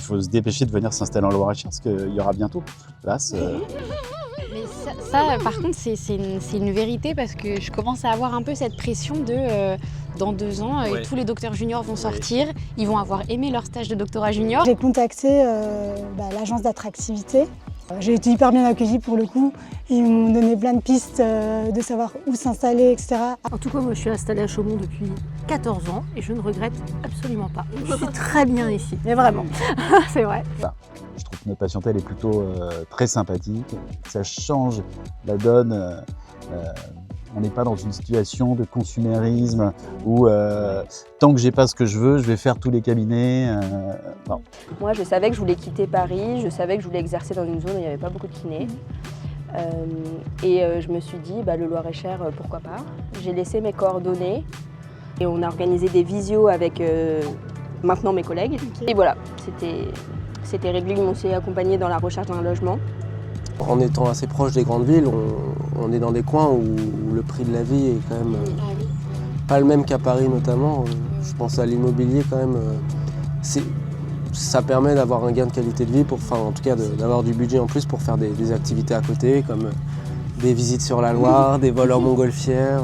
faut se dépêcher de venir s'installer en Loire-et-Cher parce qu'il y aura bientôt plus de place. Mais ça, par contre, c'est une vérité parce que je commence à avoir un peu cette pression de dans 2 ans, tous les docteurs juniors vont sortir, ils vont avoir aimé leur stage de doctorat junior. J'ai contacté l'agence d'attractivité. J'ai été hyper bien accueillie pour le coup. Ils m'ont donné plein de pistes de savoir où s'installer, etc. En tout cas, moi je suis installée à Chaumont depuis 14 ans et je ne regrette absolument pas. Je suis très bien ici, mais vraiment, c'est vrai. Je trouve que notre patiente elle est plutôt très sympathique, ça change la donne. On n'est pas dans une situation de consumérisme où tant que j'ai pas ce que je veux, je vais faire tous les cabinets. Non. Moi, je savais que je voulais quitter Paris, je savais que je voulais exercer dans une zone où il n'y avait pas beaucoup de kinés. Je me suis dit, le Loir-et-Cher, pourquoi pas. J'ai laissé mes coordonnées et on a organisé des visios avec maintenant mes collègues. Okay. Et voilà, c'était réglé, ils m'ont aussi accompagné dans la recherche d'un logement. En étant assez proche des grandes villes, on est dans des coins où le prix de la vie est quand même pas le même qu'à Paris notamment. Je pense à l'immobilier quand même. Ça permet d'avoir un gain de qualité de vie, en tout cas d'avoir du budget en plus pour faire des activités à côté, comme des visites sur la Loire, des vols en montgolfière.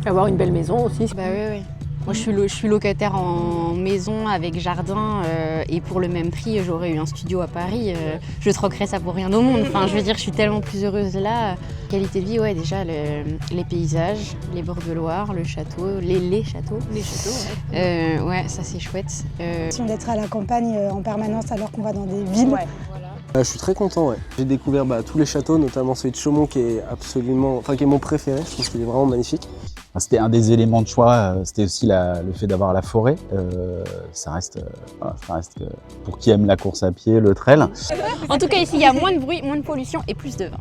Avoir une belle maison aussi. Oui. Moi, je suis locataire en maison avec jardin et pour le même prix, j'aurais eu un studio à Paris. Je troquerais ça pour rien au monde. Enfin, je veux dire, je suis tellement plus heureuse là. Qualité de vie, ouais, déjà les paysages, les bords de Loire, le château, les châteaux. Les châteaux, ouais. Ouais, ça c'est chouette. D'être à la campagne en permanence alors qu'on va dans des villes. Ouais. Je suis très content, ouais. J'ai découvert tous les châteaux, notamment celui de Chaumont qui est qui est mon préféré. Je trouve qu'il est vraiment magnifique. C'était un des éléments de choix, c'était aussi le fait d'avoir la forêt. Ça reste pour qui aime la course à pied, le trail. En tout cas, ici, il y a moins de bruit, moins de pollution et plus de vin.